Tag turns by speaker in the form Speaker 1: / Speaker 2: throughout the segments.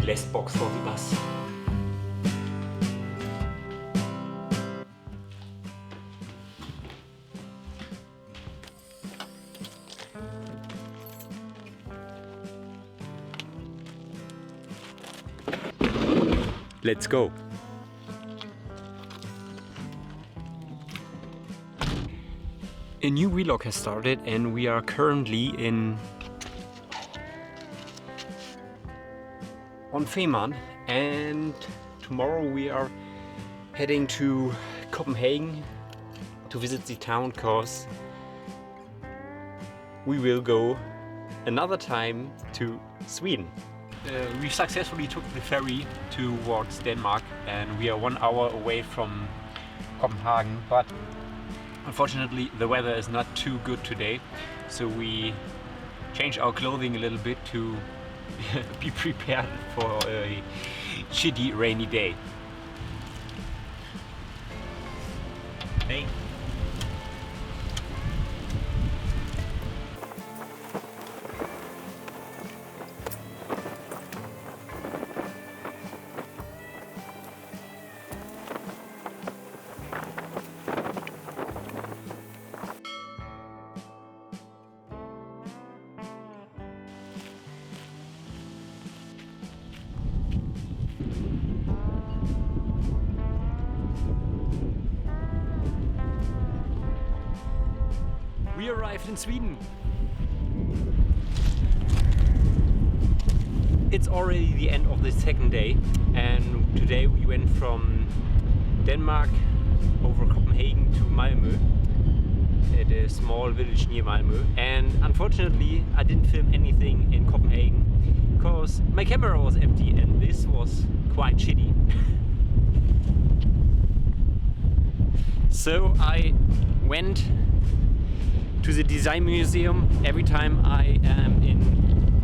Speaker 1: less box for the bus. Let's go! A new vlog has started and we are currently on Fehmarn, and tomorrow we are heading to Copenhagen to visit the town, cause we will go another time to Sweden. We successfully took the ferry towards Denmark and we are 1 hour away from Copenhagen, but unfortunately the weather is not too good today, so we changed our clothing a little bit to be prepared for a shitty rainy day. Hey. We arrived in Sweden. It's already the end of the second day, and today we went from Denmark over Copenhagen to Malmö, at a small village near Malmö. And unfortunately I didn't film anything in Copenhagen because my camera was empty and this was quite shitty. So I went to the design museum. Every time I am in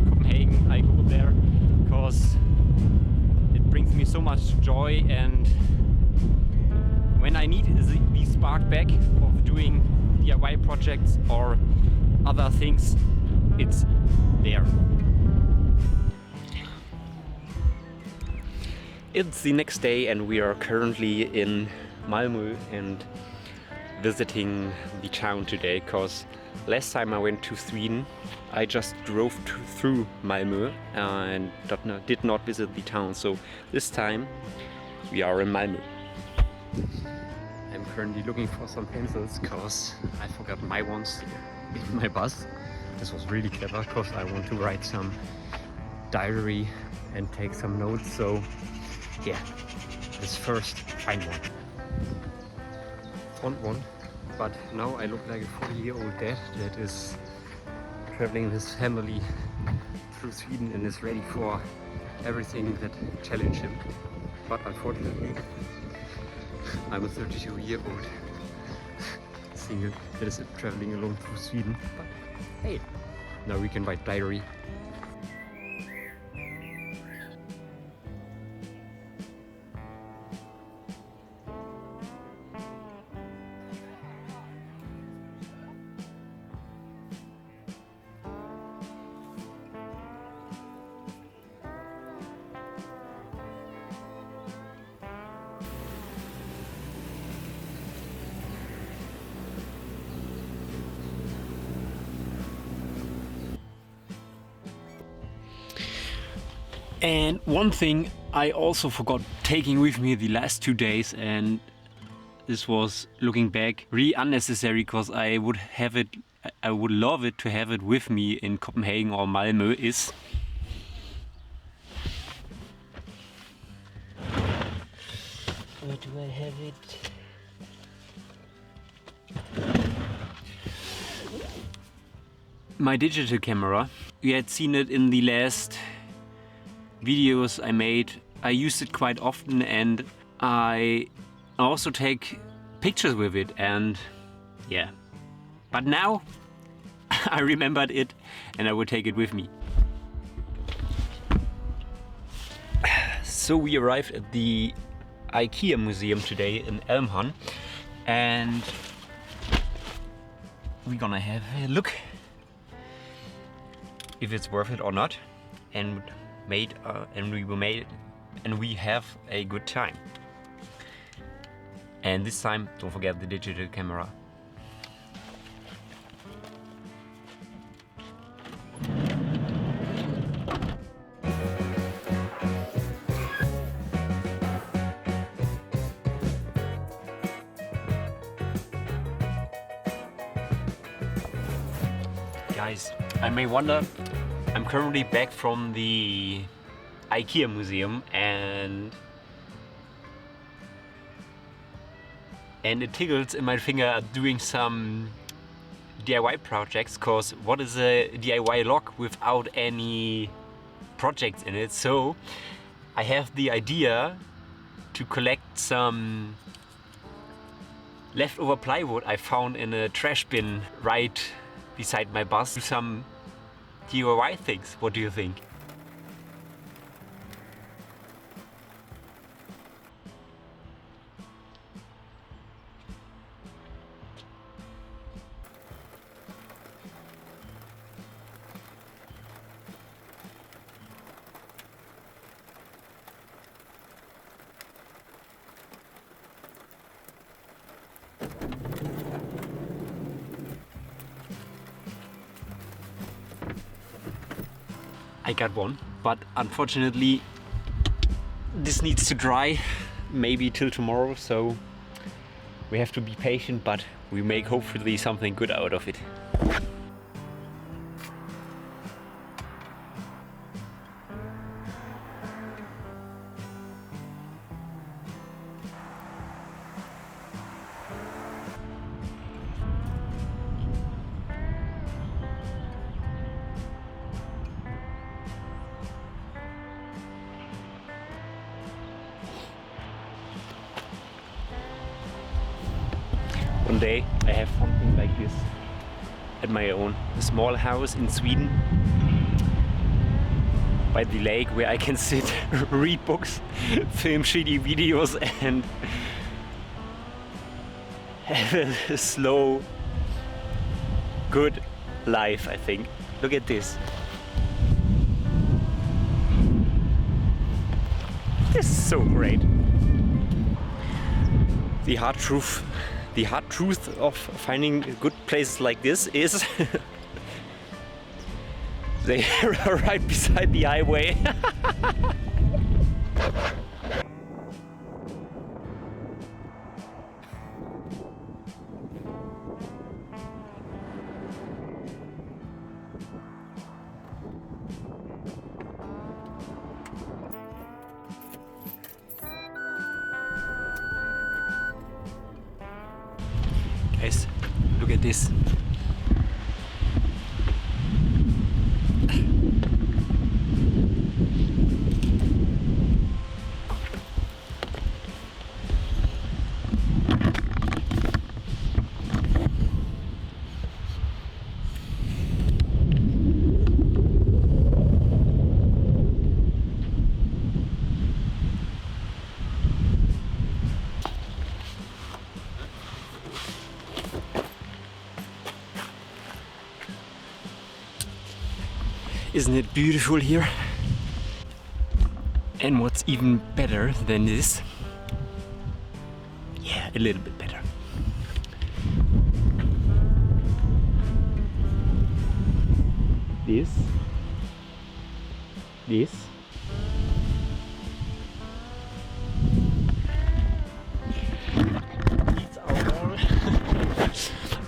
Speaker 1: Copenhagen I go there because it brings me so much joy, and when I need the spark back of doing DIY projects or other things, it's there. It's the next day and we are currently in Malmö and visiting the town today, because last time I went to Sweden I just drove through Malmö and did not visit the town, so this time we are in Malmö. I'm currently looking for some pencils because I forgot my ones in my bus. This was really clever because I want to write some diary and take some notes, so yeah, let's first find one. Found one. But now I look like a 40-year-old dad that is traveling with his family through Sweden and is ready for everything that challenge him. But unfortunately, I'm a 32-year-old single that is traveling alone through Sweden. But hey, now we can write diary. And one thing I also forgot taking with me the last 2 days, and this was, looking back, really unnecessary because I would love it to have it with me in Copenhagen or Malmö, is where do I have it? My digital camera. You had seen it in the last videos I made. I use it quite often and I also take pictures with it, and yeah. But now I remembered it and I will take it with me. So we arrived at the IKEA museum today in Elmhorn and we're gonna have a look if it's worth it or not. And made and we have a good time. And this time, don't forget the digital camera. Guys, I may wonder, I'm currently back from the IKEA museum and it tickles in my finger doing some DIY projects, cause what is a DIY log without any projects in it? So I have the idea to collect some leftover plywood I found in a trash bin right beside my bus. Do some DIY things. What do you think? I got one, but unfortunately this needs to dry maybe till tomorrow, so we have to be patient, but we make hopefully something good out of it. One day I have something like this at my own. A small house in Sweden by the lake where I can sit, read books, film shitty videos and have a slow, good life, I think. Look at this. This is so great. The hard truth of finding good places like this is they are right beside the highway. Guys, look at this. Isn't it beautiful here? And what's even better than this? Yeah, a little bit better. This.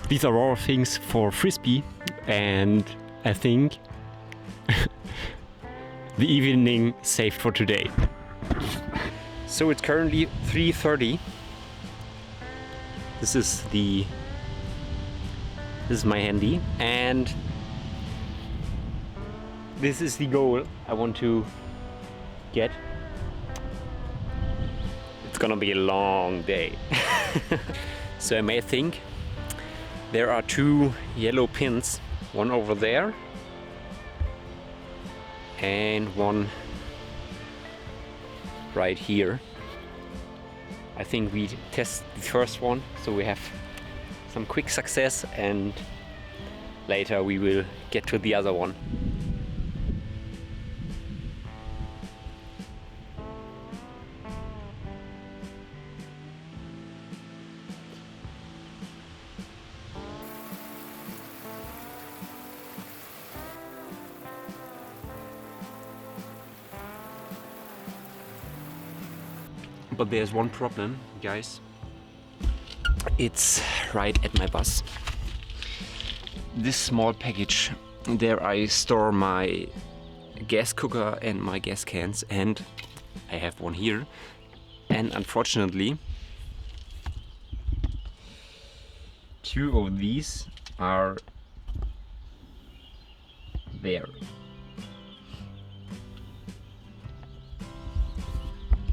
Speaker 1: These are all things for Frisbee, and I think the evening saved for today. So it's currently 3:30. This is my handy, and this is the goal I want to get. It's gonna be a long day. So I may think there are 2 yellow pins, one over there and one right here. I think we test the first one so we have some quick success, and later we will get to the other one. But there's one problem, guys. It's right at my bus. This small package, there I store my gas cooker and my gas cans, and I have one here. And unfortunately, 2 of these are there.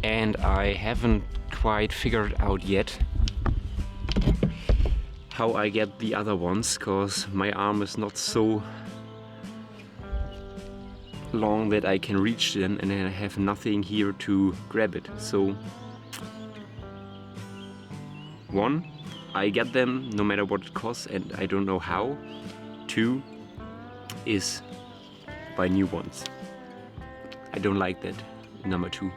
Speaker 1: And I haven't quite figured out yet how I get the other ones, because my arm is not so long that I can reach them, and I have nothing here to grab it. So 1, I get them no matter what it costs, and I don't know how. 2 is buy new ones. I don't like that, number 2.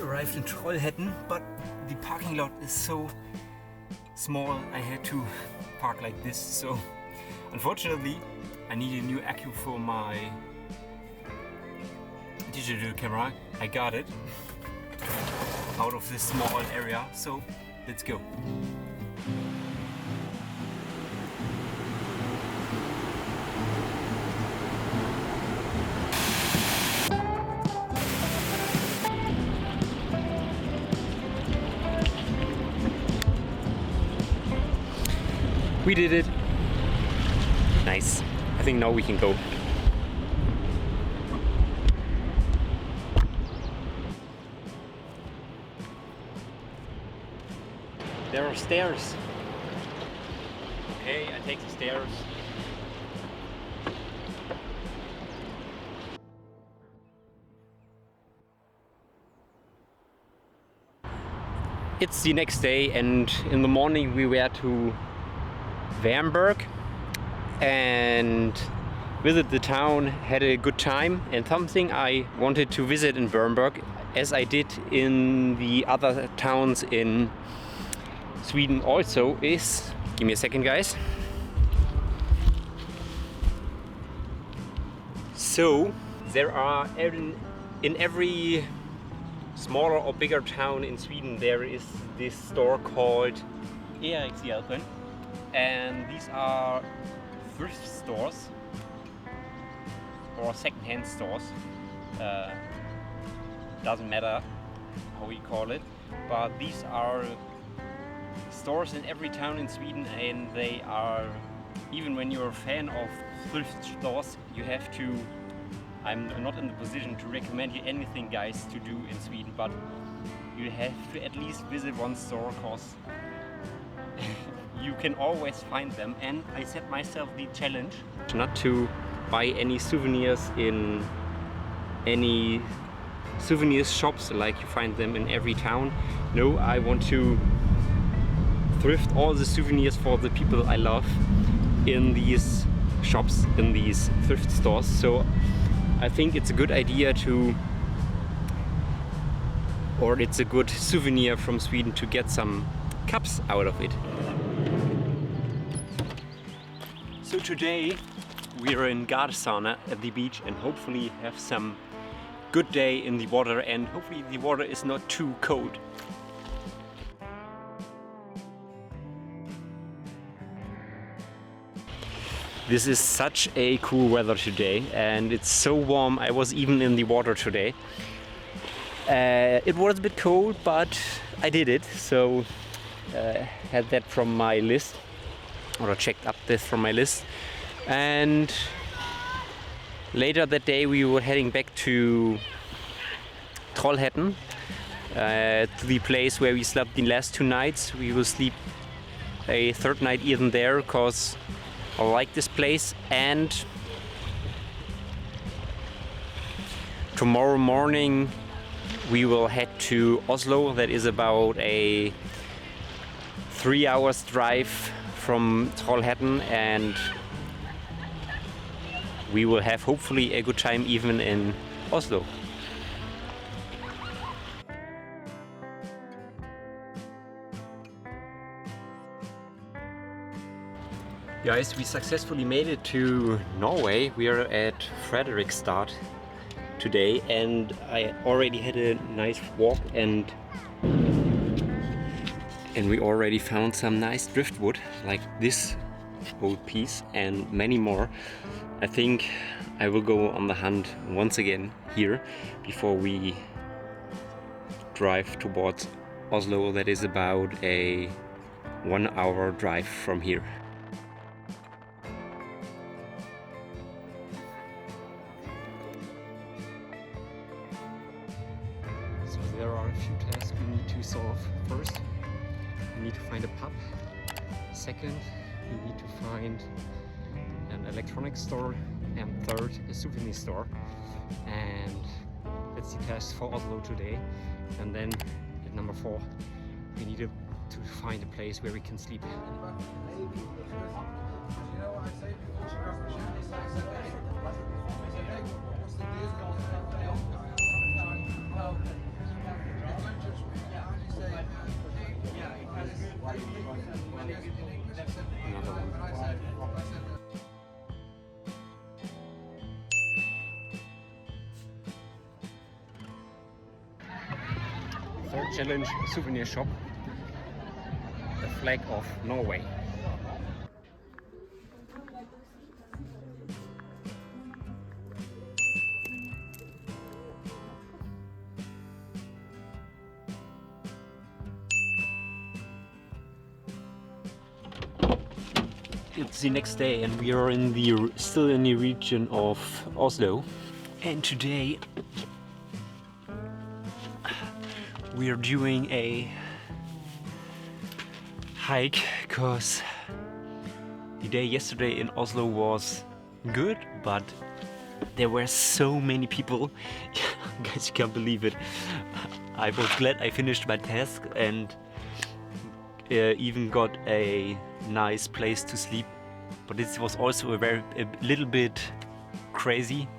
Speaker 2: Arrived in Trollhättan, but the parking lot is so small I had to park like this. So unfortunately I need a new accu for my digital camera. I got it out of this small area, so let's go.
Speaker 1: We did it. Nice. I think now we can go. There are stairs. Okay, I take the stairs. It's the next day, and in the morning we were to Bamberg and visit the town, had a good time. And something I wanted to visit in Bamberg, as I did in the other towns in Sweden also, is, give me a second guys. So there are in every smaller or bigger town in Sweden there is this store called XXL. And these are thrift stores or second-hand stores. Doesn't matter how we call it, but these are stores in every town in Sweden, and they are, even when you're a fan of thrift stores, you have to, I'm not in the position to recommend you anything guys to do in Sweden, but you have to at least visit one store, cause you can always find them. And I set myself the challenge not to buy any souvenirs in any souvenir shops like you find them in every town. No, I want to thrift all the souvenirs for the people I love in these shops, in these thrift stores. So I think it's a good idea to, or it's a good souvenir from Sweden to get some cups out of it. So today we are in Gardasana at the beach and hopefully have some good day in the water, and hopefully the water is not too cold. This is such a cool weather today, and it's so warm. I was even in the water today. It was a bit cold, but I did it, so had that from my list, or I checked up this from my list. And later that day we were heading back to Trollhättan, to the place where we slept the last 2 nights. We will sleep a 3rd night even there, because I like this place. And tomorrow morning we will head to Oslo. That is about a 3 hours drive from Trollhättan, and we will have hopefully a good time even in Oslo. Guys, we successfully made it to Norway. We are at Fredrikstad today, and I already had a nice walk, and we already found some nice driftwood like this old piece and many more. I think I will go on the hunt once again here before we drive towards Oslo. That is about a 1 hour drive from here. So there are a few tasks we need to solve. First, we need to find a pub. Second, we need to find an electronics store. And third, a souvenir store. And that's the task for Oslo today. And then at number 4, we need to find a place where we can sleep. Third challenge, souvenir shop, the flag of Norway. It's the next day and we are still in the region of Oslo, and today we are doing a hike because the day yesterday in Oslo was good, but there were so many people. Guys, you can't believe it. I was glad I finished my task and even got a nice place to sleep, but this was also a little bit crazy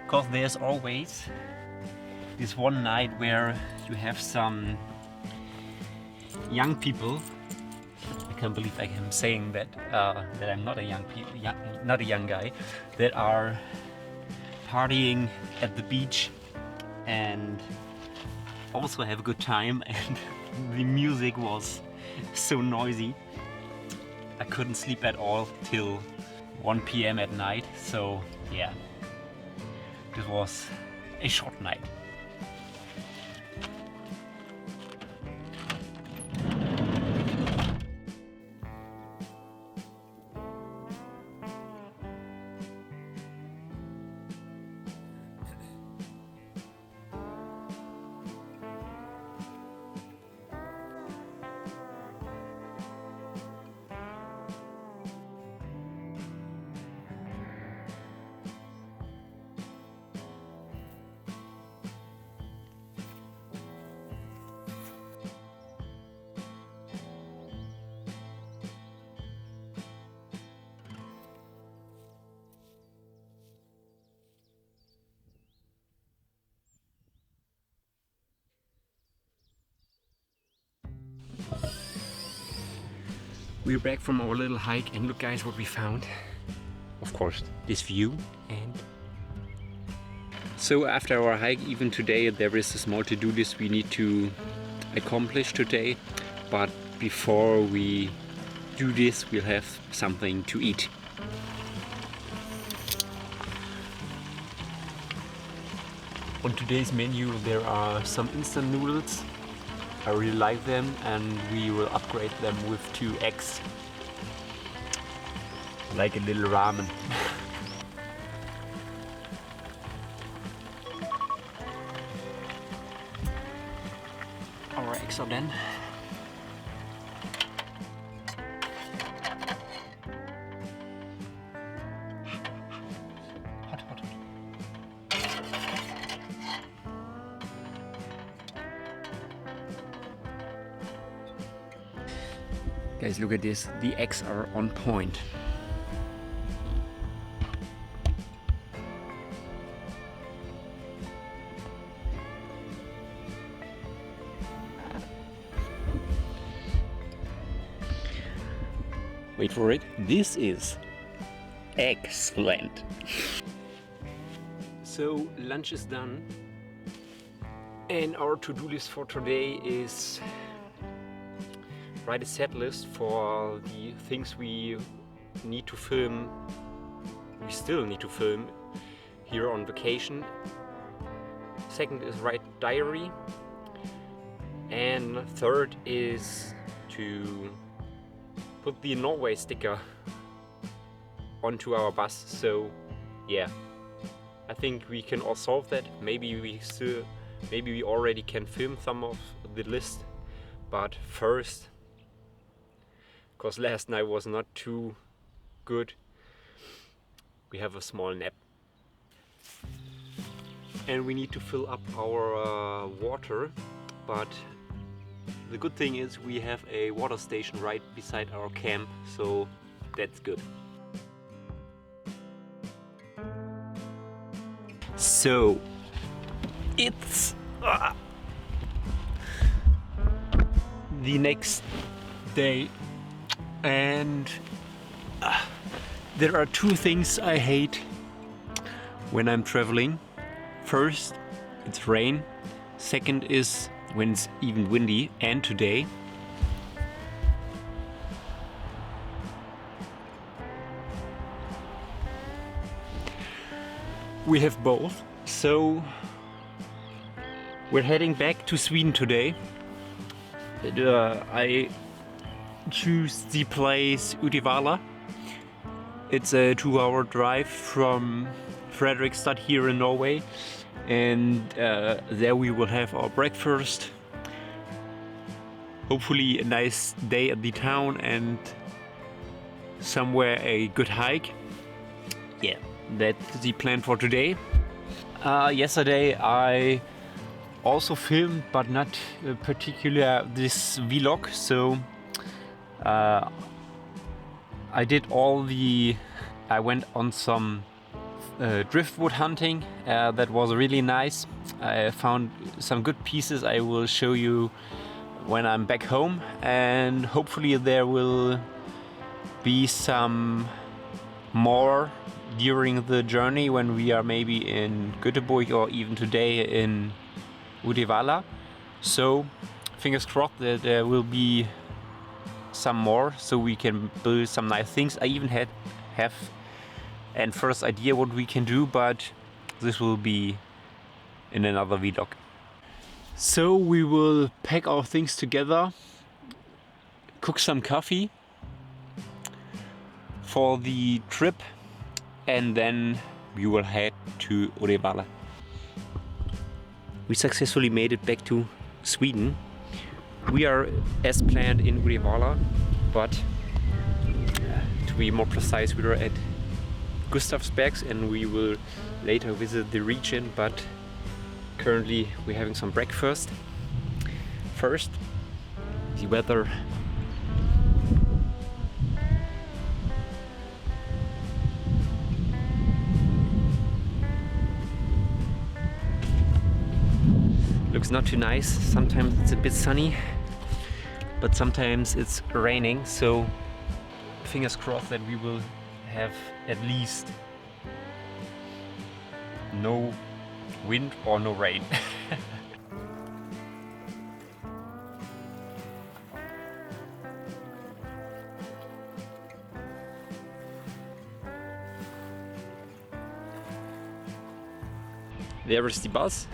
Speaker 1: because there's always this one night where you have some young people. I can't believe I am saying that that I'm not a young guy, that are partying at the beach and also have a good time, and the music was so noisy. I couldn't sleep at all till 1 p.m. at night, so yeah, this was a short night. We're back from our little hike, and look guys what we found. Of course, this view. And so after our hike, even today there is a small to-do list we need to accomplish today. But before we do this, we'll have something to eat. On today's menu there are some instant noodles. I really like them, and we will upgrade them with 2 eggs, like a little ramen. Our eggs are done. Hot, hot, hot. Guys, look at this. The eggs are on point. Wait for it. This is excellent. So lunch is done, and our to-do list for today is write a set list for the things we need to film. We still need to film here on vacation. Second is write diary, and third is to put the Norway sticker onto our bus. So yeah, I think we can all solve that. Maybe we already can film some of the list, but first, because last night was not too good, we have a small nap. And we need to fill up our water, but the good thing is we have a water station right beside our camp, so that's good. So it's the next day, and there are two things I hate when I'm traveling. First, it's rain. Second is when it's even windy, and today. We have both. So we're heading back to Sweden today. I choose the place Uddevalla. It's a 2-hour drive from Fredrikstad here in Norway, and there we will have our breakfast. Hopefully a nice day at the town and somewhere a good hike. Yeah, that's the plan for today. Yesterday I also filmed, but not particular this vlog, so I went on some driftwood hunting. That was really nice. I found some good pieces I will show you when I'm back home, and hopefully there will be some more during the journey when we are maybe in Göteborg or even today in Uddevalla. So fingers crossed that there will be some more so we can build some nice things. I even have an first idea what we can do, but this will be in another vlog. So we will pack our things together, cook some coffee for the trip, and then we will head to Uddevalla. We successfully made it back to Sweden. We are as planned in Uddevalla, but to be more precise, we are at Gustavsbergs, and we will later visit the region, but currently we're having some breakfast. First, the weather. Looks not too nice. Sometimes it's a bit sunny, but sometimes it's raining, so fingers crossed that we will have at least no wind or no rain. There is the bus.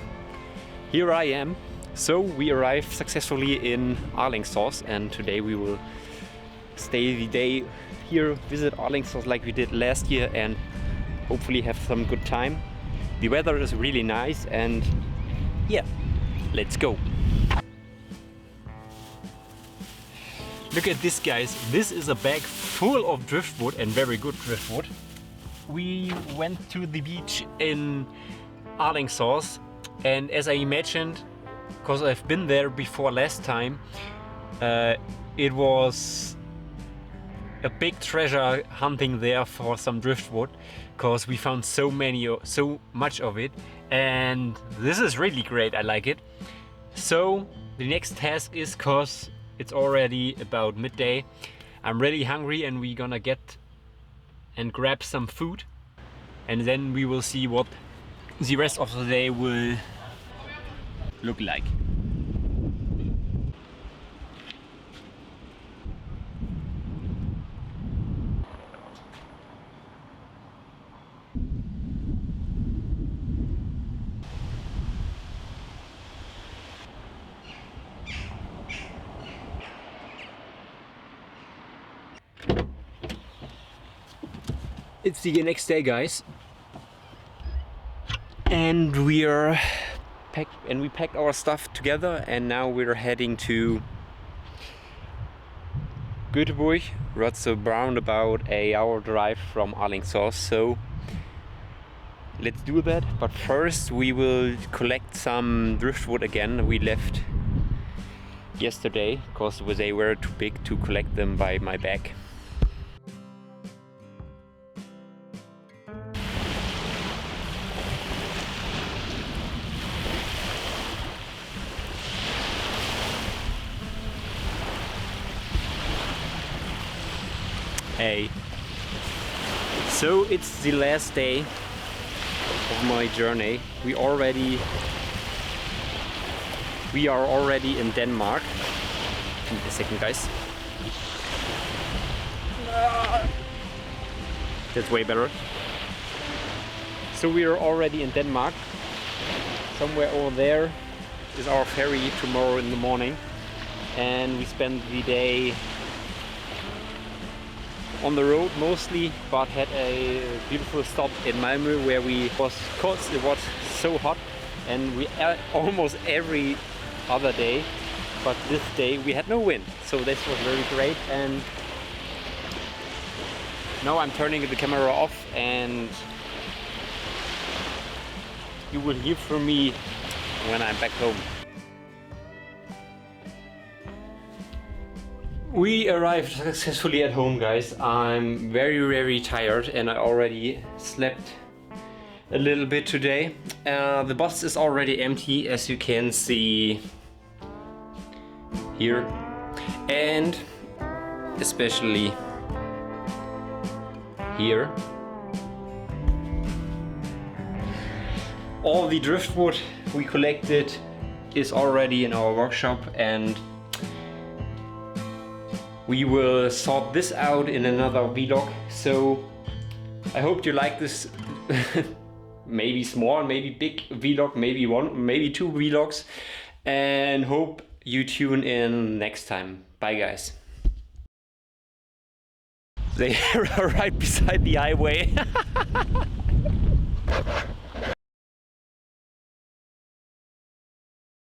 Speaker 1: Here I am. So we arrived successfully in Alingsås, and today we will stay the day here, visit Alingsås like we did last year, and hopefully have some good time. The weather is really nice, and yeah, let's go. Look at this, guys. This is a bag full of driftwood, and very good driftwood. We went to the beach in Alingsås, and as I imagined, because I've been there before last time, it was a big treasure hunting there for some driftwood, because we found so much of it, and this is really great. I like it. So the next task is, cause it's already about midday, I'm really hungry, and we're gonna get and grab some food, and then we will see what the rest of the day will look like. It's the next day, guys, and we packed our stuff together, and now we're heading to Göteborg. That's around about an hour drive from Alingsås, so let's do that. But first we will collect some driftwood again. We left yesterday because they were too big to collect them by my bag. Hey. So it's the last day of my journey. We are already in Denmark. Give me a second, guys. That's way better. So we are already in Denmark. Somewhere over there is our ferry tomorrow in the morning, and we spend the day on the road mostly, but had a beautiful stop in Malmö where it was so hot, and we almost every other day, but this day we had no wind, so this was very great. And now I'm turning the camera off, and you will hear from me when I'm back home. We arrived successfully at home, guys. I'm very tired, and I already slept a little bit today. The bus is already empty, as you can see here, and especially here. All the driftwood we collected is already in our workshop, and we will sort this out in another vlog. So I hope you like this maybe small, maybe big vlog, maybe one, maybe two vlogs, and hope you tune in next time. Bye, guys. They are right beside the highway.